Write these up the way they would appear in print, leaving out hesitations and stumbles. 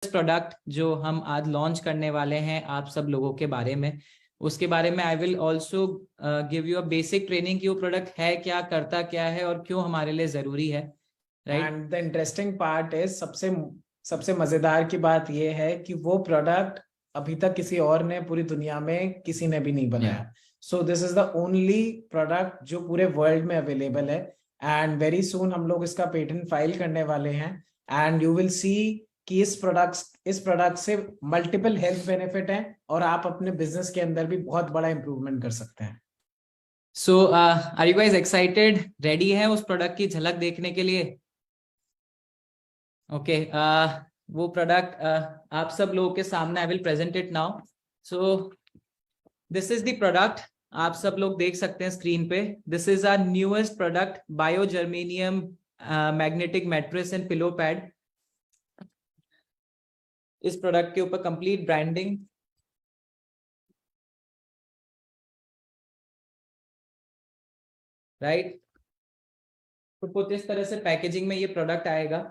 Product जो हम आज लॉन्च करने वाले हैं आप सब लोगों के बारे में, उसके बारे में I will also give you a basic training कि वो प्रोडक्ट है क्या, करता क्या है और क्यों हमारे लिए जरूरी है, right. And the interesting part is सबसे सबसे मजेदार की बात यह है कि वो प्रोडक्ट अभी तक किसी और ने पूरी दुनिया में किसी ने भी नहीं बनाया। सो this is the only product जो पूरे वर्ल्ड में अवेलेबल है एंड वेरी सून हम लोग इसका पेटेंट फाइल करने वाले हैं एंड यू विल सी कि इस प्रोडक्ट से मल्टीपल हेल्थ बेनिफिट हैं और आप अपने बिजनेस के अंदर भी बहुत बड़ा इंप्रूवमेंट कर सकते हैं। So are you guys excited, ready है उस प्रोडक्ट की झलक देखने के लिए? ओके, वो प्रोडक्ट आप सब लोगों के सामने I will present it now. So this is the product, आप सब लोग देख सकते हैं स्क्रीन पे। This is our newest product, bio germanium magnetic mattress and pillow pad. इस प्रोडक्ट के ऊपर कंप्लीट ब्रांडिंग, राइट, तो कुछ इस तरह से पैकेजिंग में ये प्रोडक्ट आएगा।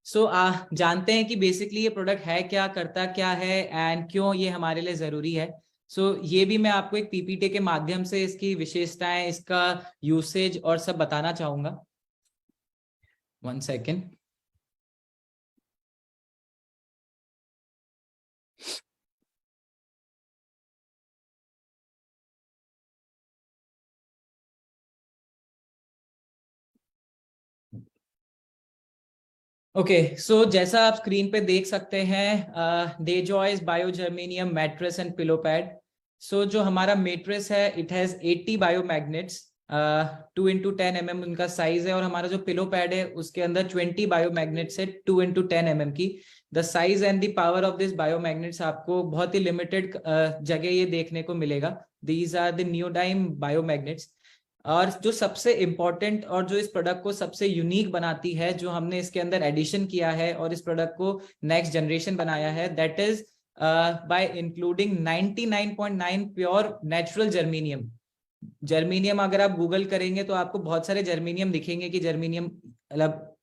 सो जानते हैं कि बेसिकली ये प्रोडक्ट है क्या, करता क्या है एंड क्यों ये हमारे लिए जरूरी है। सो ये भी मैं आपको एक पीपीटी के माध्यम से इसकी विशेषताएं, इसका यूसेज और सब बताना चाहूंगा। 1 सेकेंड। ओके, सो जैसा आप स्क्रीन पे देख सकते हैं, Dejoy's bio germanium mattress and pillow pad. So जो हमारा मैट्रेस है it has 80 bio magnets, 2x10 mm उनका साइज है, और हमारा जो पिलो पैड है उसके अंदर 20 बायो मैग्नेट्स है 2x10 mm की। The size and the power of this bio magnets आपको बहुत ही लिमिटेड जगह ये देखने को मिलेगा। These are the neodymium bio magnets. और जो सबसे इम्पोर्टेंट और जो इस प्रोडक्ट को सबसे यूनिक बनाती है, जो हमने इसके अंदर एडिशन किया है और इस प्रोडक्ट को नेक्स्ट जनरेशन बनाया है, that is by including 99.9 pure natural germanium. Germanium अगर आप गूगल करेंगे तो आपको बहुत सारे जर्मेनियम दिखेंगे कि जर्मेनियम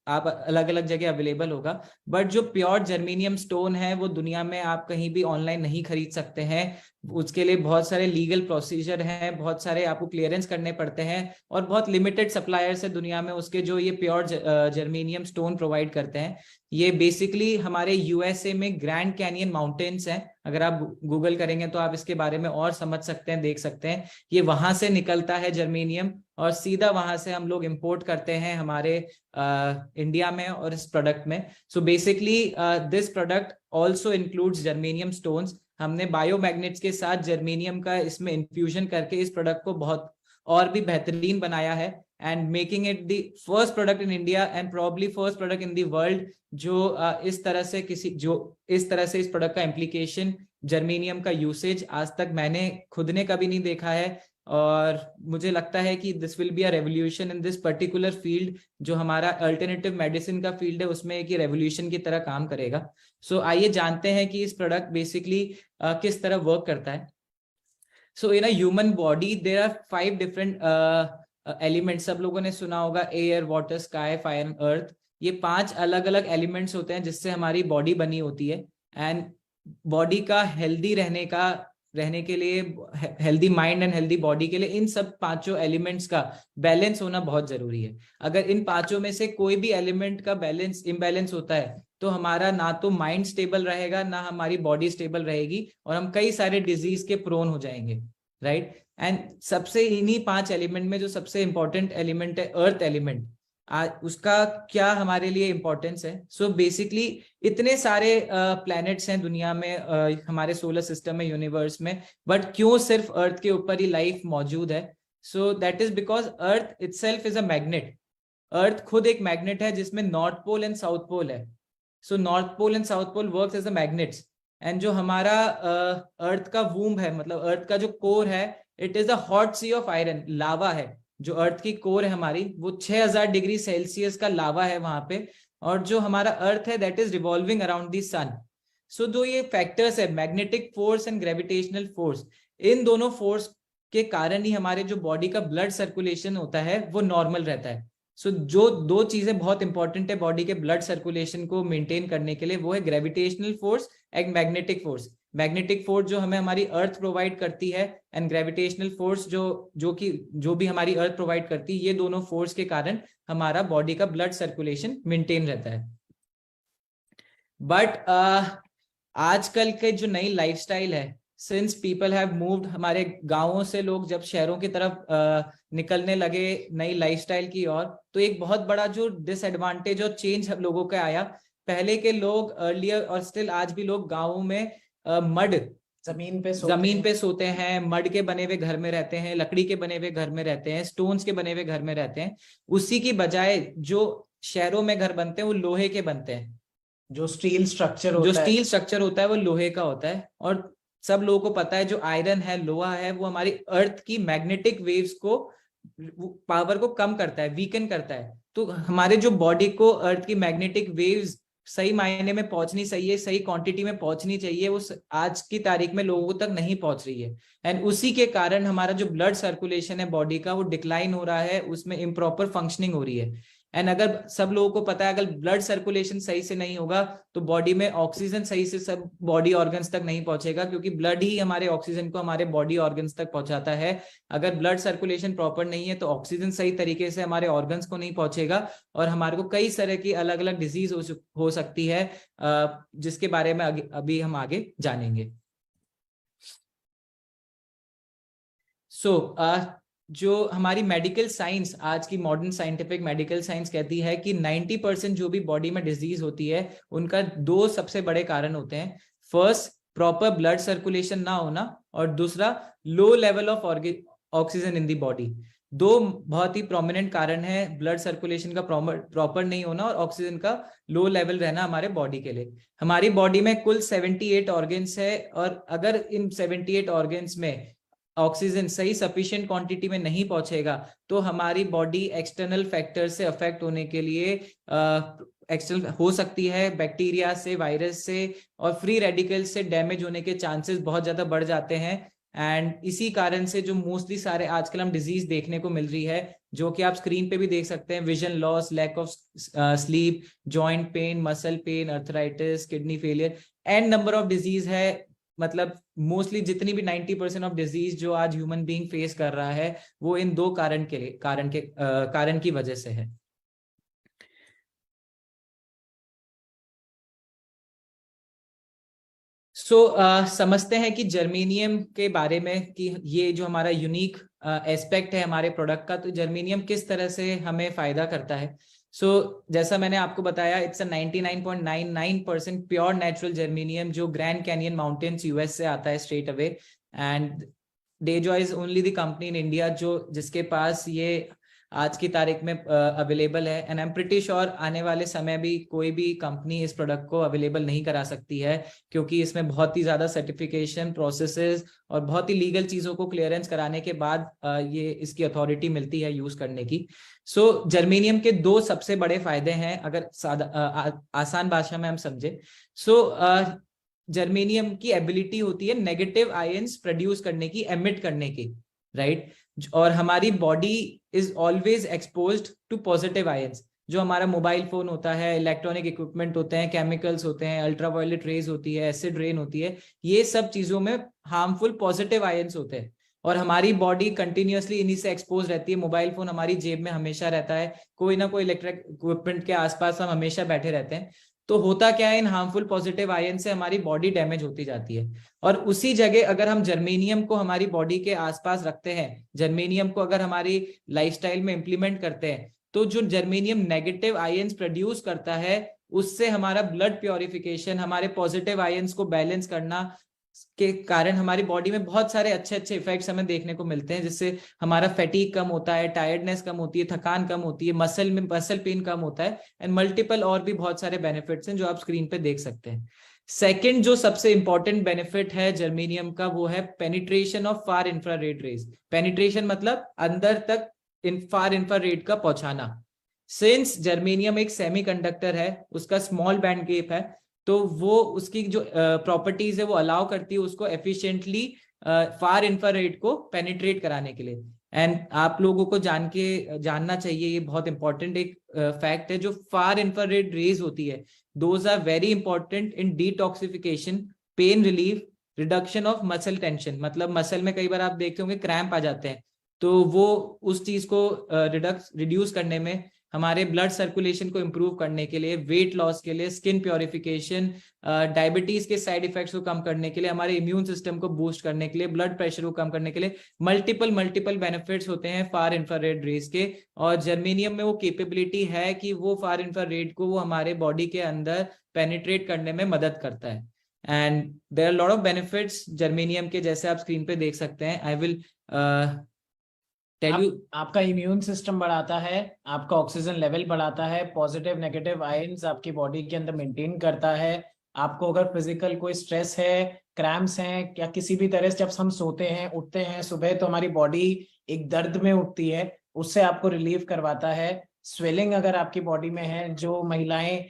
आप अलग अलग जगह अवेलेबल होगा, बट जो प्योर जर्मेनियम स्टोन है वो दुनिया में आप कहीं भी ऑनलाइन नहीं खरीद सकते हैं। उसके लिए बहुत सारे लीगल प्रोसीजर हैं, बहुत सारे आपको क्लियरेंस करने पड़ते हैं, और बहुत लिमिटेड सप्लायर्स है दुनिया में उसके जो ये प्योर जर्मेनियम स्टोन प्रोवाइड करते हैं। ये बेसिकली हमारे यूएसए में ग्रैंड कैनियन माउंटेन्स हैं, अगर आप गूगल करेंगे तो आप इसके बारे में और समझ सकते हैं, देख सकते हैं। ये वहां से निकलता है जर्मेनियम, और सीधा वहां से हम लोग इंपोर्ट करते हैं हमारे इंडिया में और इस प्रोडक्ट में। So basically this product also includes germanium stones. हमने बायोमैग्नेट्स के साथ जर्मेनियम का इसमें इन्फ्यूजन करके इस प्रोडक्ट को बहुत और भी बेहतरीन बनाया है, and making it the first product in India and probably first product in the world जो इस तरह से इस प्रोडक्ट का इम्प्लीकेशन, जर्मेनियम का यूसेज आज तक मैंने खुद ने कभी नहीं देखा है। और मुझे लगता है कि this will be a revolution in this particular field, जो हमारा अल्टरनेटिव मेडिसिन का फील्ड है उसमें एक रेवोल्यूशन की तरह काम करेगा। सो आइए जानते हैं कि इस प्रोडक्ट बेसिकली किस तरह वर्क करता है। So in a human body there are 5 different elements. सब लोगों ने सुना होगा air, water, sky, fire and earth. ये 5 अलग अलग एलिमेंट्स होते हैं जिससे हमारी बॉडी बनी होती है। एंड बॉडी का हेल्दी रहने के लिए, healthy mind and healthy body के लिए इन सब 5 एलिमेंट्स का बैलेंस होना बहुत जरूरी है। अगर इन 5 में से कोई भी एलिमेंट का बैलेंस इम्बैलेंस होता है तो हमारा ना तो माइंड स्टेबल रहेगा, ना हमारी बॉडी स्टेबल रहेगी, और हम कई सारे डिजीज के प्रोन हो जाएंगे, राइट। एंड सबसे इन्हीं 5 एलिमेंट में जो सबसे इंपॉर्टेंट एलिमेंट है अर्थ एलिमेंट, उसका क्या हमारे लिए इंपॉर्टेंस है। सो बेसिकली इतने सारे प्लैनेट्स हैं दुनिया में, हमारे सोलर सिस्टम में, यूनिवर्स में, बट क्यों सिर्फ अर्थ के ऊपर ही लाइफ मौजूद है? So that is because earth itself is a magnet. Earth खुद एक मैग्नेट है जिसमें north pole and south pole है। So north pole and south pole works as a magnets. And जो हमारा अर्थ का वूम है, मतलब अर्थ का जो कोर है, it is a hot sea of iron, lava है। जो अर्थ की कोर है हमारी, वो 6000 डिग्री सेल्सियस का लावा है वहां पे। और जो हमारा अर्थ है that is revolving around the sun. So जो ये फैक्टर्स है, magnetic force and gravitational force, इन दोनों फोर्स के कारण ही हमारे जो बॉडी का ब्लड सर्कुलेशन होता है वो नॉर्मल रहता है। सो जो दो चीजें बहुत इंपॉर्टेंट है बॉडी के ब्लड सर्कुलेशन को मेंटेन करने के लिए, वो है gravitational force and magnetic force. Magnetic force जो हमें हमारी अर्थ प्रोवाइड करती है, एंड ग्रेविटेशनल फोर्स जो भी हमारी अर्थ प्रोवाइड करती है, ये दोनों फोर्स के कारण हमारा बॉडी का ब्लड सर्कुलेशन मेंटेन रहता है। बट आजकल के जो नई लाइफस्टाइल है, सिंस पीपल हैव मूव्ड, हमारे गांवों से लोग जब शहरों की तरफ निकलने लगे नई लाइफस्टाइल की ओर, तो एक बहुत बड़ा जो डिसएडवांटेज और चेंज लोगों का आया। पहले के लोग अर्लियर और स्टिल आज भी लोग गांवों में मड जमीन पे सोते हैं, मड के बने हुए घर में रहते हैं, लकड़ी के बने हुए घर में रहते हैं, स्टोन्स के बने हुए घर में रहते हैं। उसी की बजाय जो शहरों में घर बनते हैं वो लोहे के बनते हैं। जो स्टील स्ट्रक्चर होता है वो लोहे का होता है। और सब लोगों को पता है जो आयरन है, लोहा है, वो हमारी अर्थ की मैग्नेटिक वेव्स को, पावर को कम करता है, वीकन करता है। तो हमारे जो बॉडी को अर्थ की मैग्नेटिक वेव्स सही मायने में पहुंचनी चाहिए, सही क्वांटिटी में पहुंचनी चाहिए, वो आज की तारीख में लोगों तक नहीं पहुंच रही है। एंड उसी के कारण हमारा जो ब्लड सर्कुलेशन है बॉडी का, वो डिक्लाइन हो रहा है, उसमें इम्प्रॉपर फंक्शनिंग हो रही है। एंड अगर सब लोगों को पता है अगर ब्लड सर्कुलेशन सही से नहीं होगा तो बॉडी में ऑक्सीजन सही से सब बॉडी ऑर्गन्स तक नहीं पहुंचेगा, क्योंकि ब्लड ही हमारे ऑक्सीजन को हमारे बॉडी ऑर्गन्स तक पहुंचाता है। अगर ब्लड सर्कुलेशन प्रॉपर नहीं है तो ऑक्सीजन सही तरीके से हमारे ऑर्गन्स को नहीं पहुंचेगा, और हमारे को कई तरह की अलग अलग डिजीज हो सकती है, जिसके बारे में अभी हम आगे जानेंगे। जो हमारी मेडिकल साइंस, आज की मॉडर्न साइंटिफिक मेडिकल साइंस कहती है कि 90% जो भी बॉडी में डिजीज होती है उनका दो सबसे बड़े कारण होते हैं। फर्स्ट, प्रॉपर ब्लड सर्कुलेशन ना होना, और दूसरा, low level of oxygen in the body. दो बहुत ही प्रोमिनेंट कारण है ब्लड सर्कुलेशन का प्रॉपर नहीं होना और ऑक्सीजन का लो लेवल रहना हमारे बॉडी के लिए। हमारी बॉडी में कुल 78 ऑर्गन्स है, और अगर इन 78 ऑर्गन्स में ऑक्सीजन सही सफिशिएंट क्वांटिटी में नहीं पहुंचेगा तो हमारी बॉडी एक्सटर्नल फैक्टर से अफेक्ट होने के लिए एक्सटर्नल हो सकती है, बैक्टीरिया से, वायरस से और फ्री रेडिकल से डैमेज होने के चांसेस बहुत ज्यादा बढ़ जाते हैं। एंड इसी कारण से जो मोस्टली सारे आजकल हम डिजीज देखने को मिल रही है, जो कि आप स्क्रीन पे भी देख सकते हैं, vision loss, lack of sleep, joint pain, muscle pain, arthritis, kidney failure, and number of disease है। मतलब मोस्टली जितनी भी 90% ऑफ डिजीज जो आज ह्यूमन बीइंग फेस कर रहा है वो इन दो कारण की वजह से है। समझते हैं कि जर्मेनियम के बारे में, कि ये जो हमारा यूनिक एस्पेक्ट है हमारे प्रोडक्ट का, तो जर्मेनियम किस तरह से हमें फायदा करता है। जैसा मैंने आपको बताया, इट्स 99.99% प्योर नेचुरल जर्मेनियम जो ग्रैंड कैनियन माउंटेन्स यूएस से आता है straight away. And Dejoy is only the company in India जिसके पास ये आज की तारीख में अवेलेबल है। And I am pretty sure आने वाले समय भी कोई भी कंपनी इस प्रोडक्ट को अवेलेबल नहीं करा सकती है, क्योंकि इसमें बहुत ही ज्यादा सर्टिफिकेशन प्रोसेसेस और बहुत ही लीगल चीजों को क्लियरेंस कराने के बाद ये इसकी अथॉरिटी मिलती है यूज करने की। जर्मेनियम के दो सबसे बड़े फायदे हैं, अगर आसान भाषा में हम समझे। जर्मेनियम की एबिलिटी होती है नेगेटिव आयंस प्रोड्यूस करने की, एमिट करने की, राइट। और हमारी body is always exposed to positive ions. जो हमारा मोबाइल फोन होता है, इलेक्ट्रॉनिक इक्विपमेंट होते हैं, केमिकल्स होते हैं, अल्ट्रावायलेट रेज होती है, एसिड रेन होती है, ये सब चीजों में हार्मफुल पॉजिटिव आयंस होते हैं, और हमारी बॉडी कंटिन्यूअसली इन्हीं से एक्सपोज रहती है। मोबाइल फोन हमारी जेब में हमेशा रहता है, कोई ना कोई इलेक्ट्रिक इक्विपमेंट के आसपास हम हमेशा बैठे रहते हैं। तो होता क्या है, इन हार्मफुल पॉजिटिव आयन से हमारी बॉडी डैमेज होती जाती है। और उसी जगह अगर हम जर्मेनियम को हमारी बॉडी के आसपास रखते हैं, जर्मेनियम को अगर हमारी लाइफस्टाइल में इंप्लीमेंट करते हैं, तो जो जर्मेनियम नेगेटिव आयंस प्रोड्यूस करता है उससे हमारा ब्लड प्योरिफिकेशन, हमारे पॉजिटिव आयंस को बैलेंस करना के कारण हमारी बॉडी में बहुत सारे अच्छे अच्छे इफेक्ट्स हमें देखने को मिलते हैं, जिससे हमारा फैटीग कम होता है, टायर्डनेस कम होती है, थकान कम होती है, मसल पेन कम होता है, एंड मल्टीपल और भी बहुत सारे बेनिफिट्स हैं जो आप स्क्रीन पे देख सकते हैं। सेकंड जो सबसे इंपॉर्टेंट बेनिफिट है जर्मेनियम का, वो है penetration of far infrared rays. Penetration मतलब अंदर तक फार इंफ्रारेड का पहुंचाना। सिंस जर्मेनियम एक सेमीकंडक्टर है, उसका स्मॉल बैंड गैप है, तो वो उसकी जो प्रॉपर्टीज है वो अलाउ करती है उसको एफिशिएंटली फार इंफ्रारेड को पेनिट्रेट कराने के लिए। एंड आप लोगों को जानना चाहिए, ये बहुत इंपॉर्टेंट एक फैक्ट है, जो फार इंफ्रारेड रेज होती है, those are very important in detoxification, pain relief, reduction of muscle tension. मतलब मसल में कई बार आप देखते होंगे क्रैम्प आ जाते हैं, तो वो उस चीज को रिड्यूस करने में, हमारे ब्लड सर्कुलेशन को इम्प्रूव करने के लिए, वेट लॉस के लिए, स्किन प्योरिफिकेशन, डायबिटीज के साइड इफेक्ट्स को कम करने के लिए, हमारे इम्यून सिस्टम को बूस्ट करने के लिए, ब्लड प्रेशर को कम करने के लिए, मल्टीपल बेनिफिट्स होते हैं फार इंफ्रारेड रेज के। और जर्मेनियम में वो कैपेबिलिटी है कि वो फार इंफ्रारेड को वो हमारे बॉडी के अंदर पेनिट्रेट करने में मदद करता है। And there are lot of benefits germanium के, जैसे आप स्क्रीन पे देख सकते हैं। आई विल आपका इम्यून सिस्टम बढ़ाता है, आपका ऑक्सीजन लेवल बढ़ाता है, पॉजिटिव नेगेटिव आयंस आपकी बॉडी के अंदर मेंटेन करता है। आपको अगर फिजिकल कोई स्ट्रेस है, क्रैम्प्स हैं, या किसी भी तरह से जब हम सोते हैं उठते हैं सुबह तो हमारी बॉडी एक दर्द में उठती है, उससे आपको रिलीफ करवाता है। स्वेलिंग अगर आपकी बॉडी में है, जो महिलाएं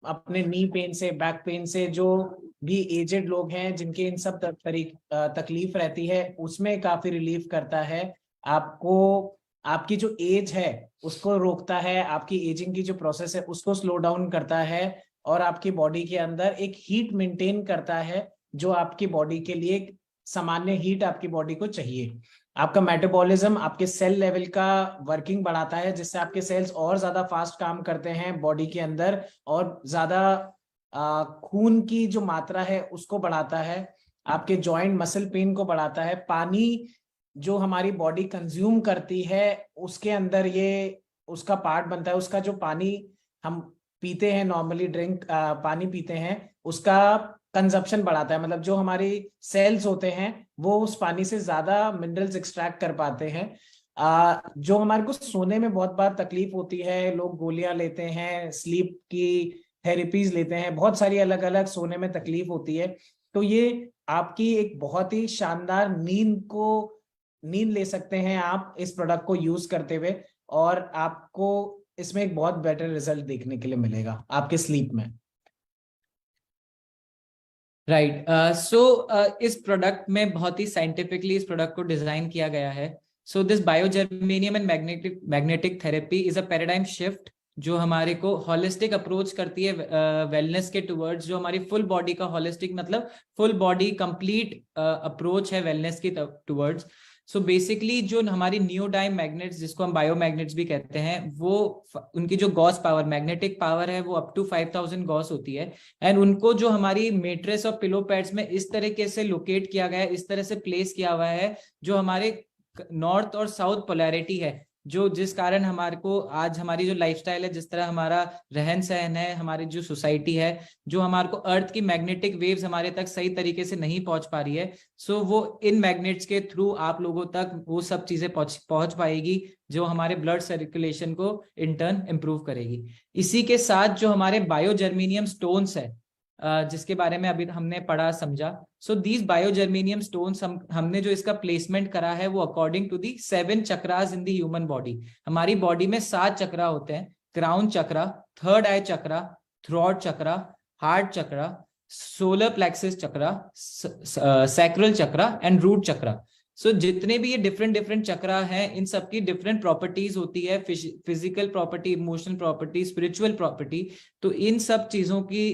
अपने नी पेन से, बैक पेन से, जो भी एजेड लोग हैं जिनके इन सब तकलीफ रहती है, उसमें काफी रिलीफ करता है। आपको आपकी जो एज है उसको रोकता है, आपकी एजिंग की जो प्रोसेस है उसको स्लो डाउन करता है, और आपकी बॉडी के अंदर एक हीट मेंटेन करता है, जो आपकी बॉडी के लिए एक सामान्य हीट आपकी बॉडी को चाहिए। आपका मेटाबॉलिज्म, आपके सेल लेवल का वर्किंग बढ़ाता है, जिससे आपके सेल्स और ज्यादा फास्ट काम करते हैं बॉडी के अंदर, और ज्यादा खून की जो मात्रा है उसको बढ़ाता है। आपके जॉइंट मसल पेन को बढ़ाता है। पानी जो हमारी बॉडी कंज्यूम करती है उसके अंदर ये उसका पार्ट बनता है। उसका जो पानी हम पीते हैं, नॉर्मली पानी पीते हैं, उसका कंजप्शन बढ़ाता है। मतलब जो हमारी सेल्स होते हैं वो उस पानी से ज्यादा मिनरल्स एक्सट्रैक्ट कर पाते हैं। जो हमारे को सोने में बहुत बार तकलीफ होती है, लोग गोलियां लेते हैं, स्लीप की थेरेपीज लेते हैं, बहुत सारी अलग अलग सोने में तकलीफ होती है, तो ये आपकी एक बहुत ही शानदार नींद ले सकते हैं आप इस प्रोडक्ट को यूज करते हुए, और आपको इसमें एक बहुत बेटर रिजल्ट देखने के लिए मिलेगा आपके स्लीप में। राइट। सो इस प्रोडक्ट में बहुत ही साइंटिफिकली इस प्रोडक्ट को डिजाइन किया गया है। So this biogermanium and magnetic therapy is a paradigm shift, जो हमारे को हॉलिस्टिक अप्रोच करती है वेलनेस के टुवर्ड्स, जो हमारी फुल बॉडी का हॉलिस्टिक मतलब फुल बॉडी कंप्लीट अप्रोच है वेलनेस की टुवर्ड्स। सो बेसिकली जो हमारी नियोडाइम मैग्नेट्स, जिसको हम बायोमैग्नेट्स भी कहते हैं, वो उनकी जो गॉस पावर, मैग्नेटिक पावर है, वो अप टू 5000 गॉस होती है। एंड उनको जो हमारी मेट्रेस और पिलो पैड्स में इस तरीके से लोकेट किया गया है, इस तरह से प्लेस किया हुआ है, जो हमारे नॉर्थ और साउथ पोलैरिटी है, जो जिस कारण हमारे को आज हमारी जो लाइफस्टाइल है, जिस तरह हमारा रहन सहन है, हमारी जो सोसाइटी है, जो हमारे को अर्थ की मैग्नेटिक वेव्स हमारे तक सही तरीके से नहीं पहुंच पा रही है, सो वो इन मैग्नेट्स के थ्रू आप लोगों तक वो सब चीजें पहुंच पाएगी, जो हमारे ब्लड सर्कुलेशन को इन टर्न इंप्रूव करेगी। इसी के साथ जो हमारे बायोजर्मेनियम स्टोन्स है, जिसके बारे में अभी हमने पढ़ा समझा, सो दीज बायोजर्मेनियम स्टोन्स हमने जो इसका प्लेसमेंट करा है वो according to the 7 chakras in the human body. हमारी बॉडी में 7 चक्रा होते हैं: crown chakra, third eye chakra, throat chakra, heart chakra, solar plexus chakra, sacral chakra and root chakra. So जितने भी ये डिफरेंट चक्रा हैं, इन सबकी डिफरेंट प्रॉपर्टीज होती है, physical property, emotional property, spiritual property. तो इन सब चीजों की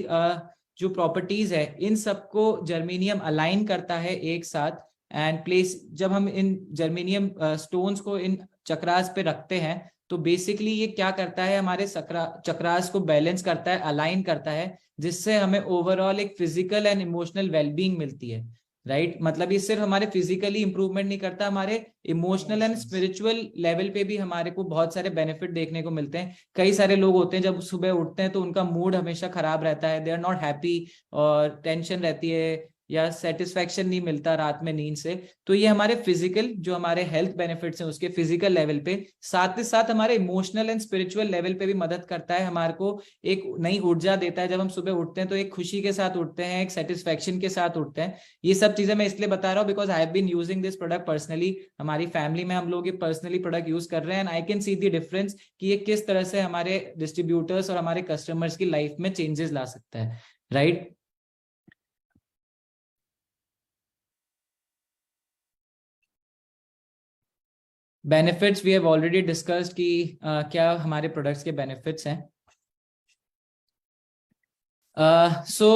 जो प्रॉपर्टीज है, इन सबको जर्मेनियम अलाइन करता है एक साथ। एंड प्लेस जब हम इन जर्मेनियम स्टोन्स को इन चक्रास पे रखते हैं, तो बेसिकली ये क्या करता है, हमारे चक्रास को बैलेंस करता है, अलाइन करता है, जिससे हमें ओवरऑल एक फिजिकल एंड इमोशनल वेलबींग मिलती है। राइट मतलब ये सिर्फ हमारे फिजिकली इंप्रूवमेंट नहीं करता, हमारे इमोशनल एंड स्पिरिचुअल लेवल पे भी हमारे को बहुत सारे बेनिफिट देखने को मिलते हैं। कई सारे लोग होते हैं जब सुबह उठते हैं तो उनका मूड हमेशा खराब रहता है, दे आर नॉट हैप्पी, और टेंशन रहती है या सेटिस्फेक्शन नहीं मिलता रात में नींद से। तो ये हमारे फिजिकल जो हमारे हेल्थ बेनिफिट्स हैं उसके फिजिकल लेवल पे, साथ ही साथ हमारे इमोशनल एंड स्पिरिचुअल लेवल पे भी मदद करता है, हमारे को एक नई ऊर्जा देता है। जब हम सुबह उठते हैं तो एक खुशी के साथ उठते हैं, एक सेटिस्फेक्शन के साथ उठते हैं। ये सब चीजें मैं इसलिए बता रहा हूँ because I have been using this product personally. हमारी फैमिली में हम लोग ये पर्सनली प्रोडक्ट यूज कर रहे हैं, and I can see the difference कि ये किस तरह से हमारे डिस्ट्रीब्यूटर्स और हमारे कस्टमर्स की लाइफ में चेंजेस ला सकता है। Right benefits we have already discussed कि क्या हमारे प्रोडक्ट्स के बेनिफिट्स हैं. So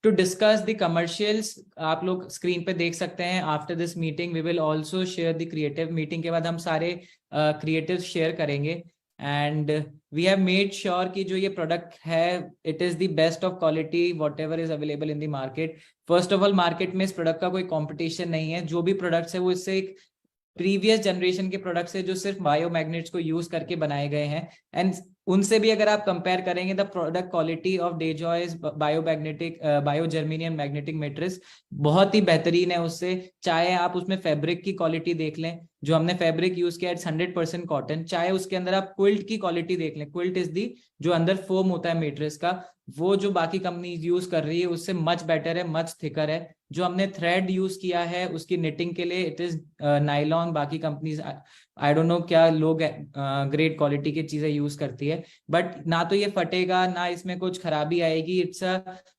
to discuss the commercials, आप लोग स्क्रीन पे देख सकते हैं. After this meeting we will also share the creative. Meeting के बाद हम सारे क्रिएटिव शेयर करेंगे. And we have made sure कि जो ये प्रोडक्ट है it is the best of quality whatever is available in the market. First of all, market में इस प्रोडक्ट का कोई कॉम्पिटिशन नहीं है. जो भी प्रोडक्ट्स है वो इससे एक प्रीवियस जनरेशन के प्रोडक्ट्स है जो सिर्फ बायोमैग्नेट्स को यूज करके बनाए गए हैं. एंड उनसे भी अगर आप कंपेयर करेंगे the product quality of Dejoy's biomagnetic biogermanium magnetic mattress बहुत ही बेहतरीन है उससे. चाहे आप उसमें फैब्रिक की क्वालिटी देख लें, जो हमने फैब्रिक यूज किया इट्स 100% कॉटन. चाहे उसके अंदर आप क्विल्ट की क्वालिटी देख लें, क्विल्ट इज दी जो अंदर फोम होता है मैट्रेस का, वो जो बाकी कंपनी यूज कर रही है उससे मच बेटर है, मच थिकर है. जो हमने थ्रेड यूज किया है उसकी निटिंग के लिए इट इज नाइलॉन. बाकी कंपनीज आई डोंट नो क्या लोग ग्रेट क्वालिटी की चीजें यूज करती है, बट ना तो ये फटेगा ना इसमें कुछ खराबी आएगी. It's a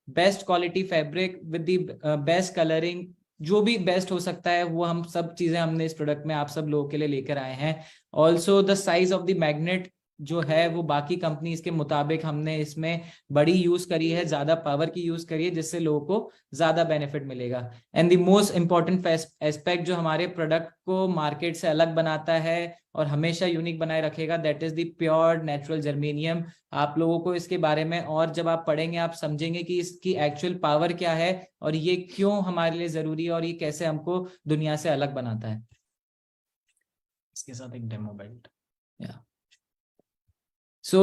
best quality fabric with the best colouring. जो भी बेस्ट हो सकता है वो हम सब चीजें हमने इस प्रोडक्ट में आप सब लोगों के लिए लेकर आए हैं. Also the size of the magnet जो है वो बाकी कंपनीज के मुताबिक हमने इसमें बड़ी यूज करी है, ज्यादा पावर की यूज करी है, जिससे लोगों को ज्यादा बेनिफिट मिलेगा. And the most important aspect जो हमारे प्रोडक्ट को मार्केट से अलग बनाता है और हमेशा यूनिक बनाए रखेगा, that is the pure natural germanium. आप लोगों को इसके बारे में और जब आप पढ़ेंगे आप समझेंगे कि इसकी एक्चुअल पावर क्या है और ये क्यों हमारे लिए जरूरी है और ये कैसे हमको दुनिया से अलग बनाता है. इसके साथ एक demo belt. So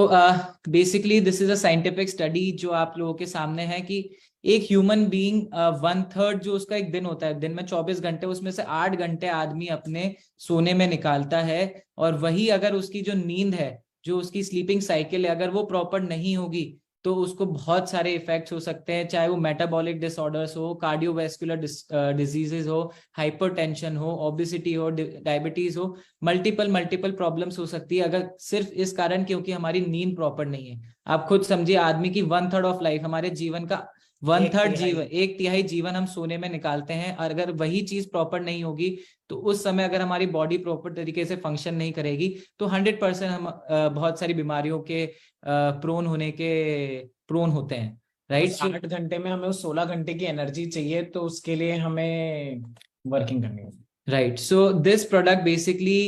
basically this is a scientific study जो आप लोगों के सामने है कि एक ह्यूमन बीइंग 1/3 जो उसका एक दिन होता है, दिन में 24 घंटे, उसमें से 8 घंटे आदमी अपने सोने में निकालता है. और वही अगर उसकी जो नींद है, जो उसकी स्लीपिंग साइकिल है, अगर वो प्रॉपर नहीं होगी तो उसको बहुत सारे इफेक्ट्स हो सकते हैं. चाहे वो मेटाबॉलिक डिसऑर्डर्स हो, कार्डियोवैस्कुलर डिजीजेस हो, हाइपरटेंशन हो, ओबेसिटी हो, डायबिटीज हो, मल्टीपल प्रॉब्लम्स हो सकती है अगर सिर्फ इस कारण क्योंकि हमारी नींद प्रॉपर नहीं है. आप खुद समझिए, आदमी की 1/3 ऑफ लाइफ, हमारे जीवन का 1/3 जीवन, 1/3 जीवन हम सोने में निकालते हैं. और अगर वही चीज प्रॉपर नहीं होगी तो उस समय अगर हमारी बॉडी प्रॉपर तरीके से फंक्शन नहीं करेगी तो 100% हम बहुत सारी बीमारियों के प्रोन होने के प्रोन होते हैं. राइट, 8 घंटे में हमें 16 घंटे की एनर्जी चाहिए, तो उसके लिए हमें वर्किंग करनी होगी. Right. So this product basically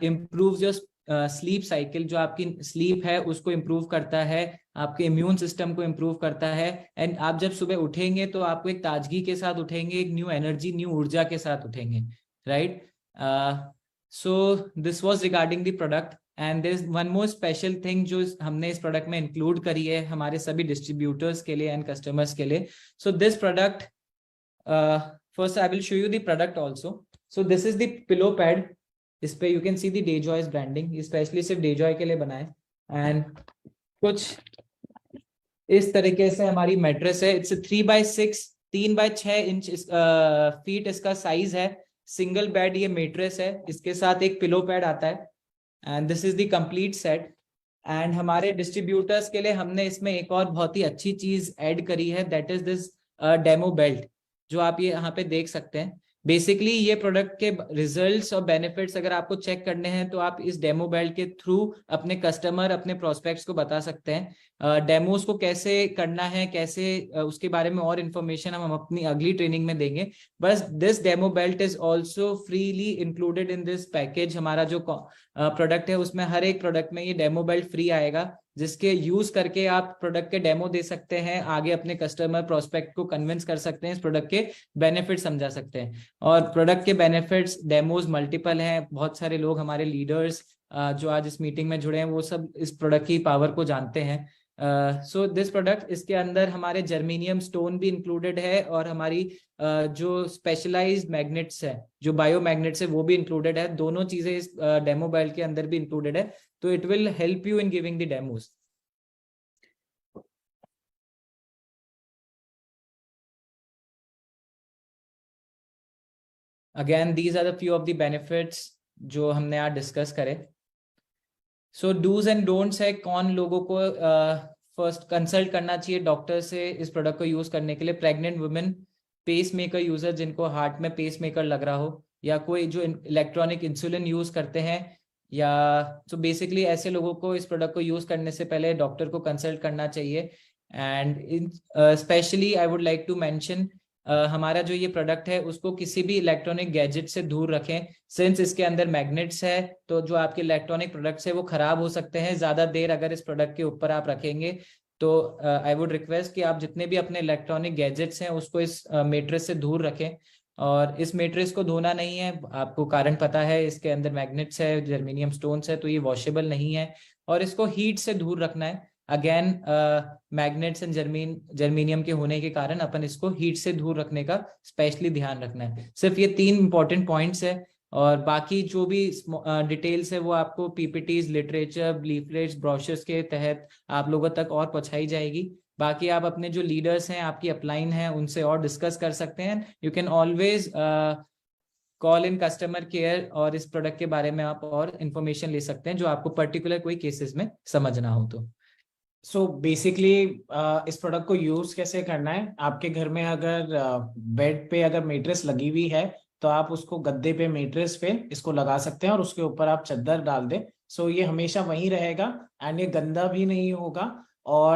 improves your sleep cycle. जो आपकी स्लीप है उसको इम्प्रूव करता है, आपके इम्यून सिस्टम को इम्प्रूव करता है. एंड आप जब सुबह उठेंगे तो आपको एक ताजगी के साथ उठेंगे, एक न्यू एनर्जी, न्यू ऊर्जा के साथ उठेंगे. Right. So this was regarding the product. And there is one more special thing जो हमने इस प्रोडक्ट में इंक्लूड करी है हमारे सभी डिस्ट्रीब्यूटर्स के लिए एंड कस्टमर्स के लिए. So this product, first I will show you the product also. So this is the pillow pad. इस पे you can see the Dejoy's branding, specially सिर्फ डेजॉय के लिए बनाए. एंड कुछ इस तरीके से हमारी मैट्रेस है. इट्स 3x6, 3x6 फीट इसका साइज है. सिंगल बेड ये मैट्रेस है, इसके साथ एक पिलो पैड आता है. And this is the complete set. And हमारे डिस्ट्रीब्यूटर्स के लिए हमने इसमें एक और बहुत ही अच्छी चीज ऐड करी है, that is this demo belt, जो आप ये यहाँ पे देख सकते हैं. बेसिकली ये प्रोडक्ट के रिजल्ट्स और बेनिफिट्स अगर आपको चेक करने हैं तो आप इस डेमो बेल्ट के थ्रू अपने कस्टमर, अपने प्रोस्पेक्ट्स को बता सकते हैं. डेमोज को कैसे करना है, कैसे उसके बारे में और इन्फॉर्मेशन हम अपनी अगली ट्रेनिंग में देंगे. बस this demo belt is also freely included in this package. हमारा जो प्रोडक्ट है उसमें हर एक प्रोडक्ट में ये डेमो बेल्ट फ्री आएगा, जिसके यूज करके आप प्रोडक्ट के डेमो दे सकते हैं, आगे अपने कस्टमर प्रोस्पेक्ट को कन्विंस कर सकते हैं, इस प्रोडक्ट के बेनिफिट समझा सकते हैं. और प्रोडक्ट के बेनिफिट्स डेमोज मल्टीपल हैं. बहुत सारे लोग हमारे लीडर्स जो आज इस मीटिंग में जुड़े हैं वो सब इस प्रोडक्ट की पावर को जानते हैं. सो दिस प्रोडक्ट, इसके अंदर हमारे जर्मेनियम स्टोन भी इंक्लूडेड है और हमारी जो स्पेशलाइज्ड मैग्नेट्स है, जो बायो मैग्नेट्स है, वो भी इंक्लूडेड है. दोनों चीजें इस डेमो बेल्ट के अंदर भी इंक्लूडेड है. तो it will help you in giving the demos. Again these are the few of the benefits जो हमने आज डिस्कस करे. सो डूज एंड डोंट्स है, कौन लोगों को फर्स्ट कंसल्ट करना चाहिए डॉक्टर से इस प्रोडक्ट को यूज करने के लिए. Pregnant women, pacemaker user जिनको हार्ट में पेस मेकर लग रहा हो, या कोई जो इलेक्ट्रॉनिक इंसुलिन यूज करते हैं, या तो बेसिकली ऐसे लोगों को इस प्रोडक्ट को यूज करने से पहले डॉक्टर को कंसल्ट करना चाहिए। And specially I would like to mention, हमारा जो ये प्रोडक्ट है उसको किसी भी इलेक्ट्रॉनिक गैजेट से दूर रखें, सिंस इसके अंदर मैग्नेट्स है, तो जो आपके इलेक्ट्रॉनिक प्रोडक्ट्स है वो खराब हो सकते हैं ज्यादा देर अगर इस प्रोडक्ट के ऊपर आप रखेंगे। तो आई वुड रिक्वेस्ट कि आप जितने भी अपने इलेक्ट्रॉनिक गैजेट्स हैं उसको इस मेट्रिस से दूर रखें। और इस मेट्रिस को धोना नहीं है, आपको कारण पता है, इसके अंदर मैग्नेट्स है, जर्मेनियम स्टोन्स है, तो ये वॉशेबल नहीं है। और इसको हीट से दूर रखना है। अगेन मैग्नेट्स एंड जर्मेनियम के होने के कारण अपन इसको हीट से दूर रखने का स्पेशली ध्यान रखना है। सिर्फ ये 3 इंपॉर्टेंट पॉइंट्स है, और बाकी जो भी डिटेल्स है वो आपको पीपीटीज, लिटरेचर, लीफलेट्स, ब्रोशर्स के तहत आप लोगों तक और पहुंचाई जाएगी। बाकी आप अपने जो लीडर्स हैं, आपकी अपलाइन हैं, उनसे और डिस्कस कर सकते हैं। You can always call in customer care, और इस प्रोडक्ट के बारे में आप और इन्फॉर्मेशन ले सकते हैं जो आपको पर्टिकुलर कोई केसेस में समझना हो तो। सो बेसिकली इस प्रोडक्ट को यूज कैसे करना है, आपके घर में अगर बेड पे अगर मेट्रेस लगी हुई है तो आप उसको गद्दे पे, मेट्रेस पे इसको लगा सकते हैं और उसके ऊपर आप चादर डाल दें। सो ये हमेशा वहीं रहेगा एंड ये गंदा भी नहीं होगा। और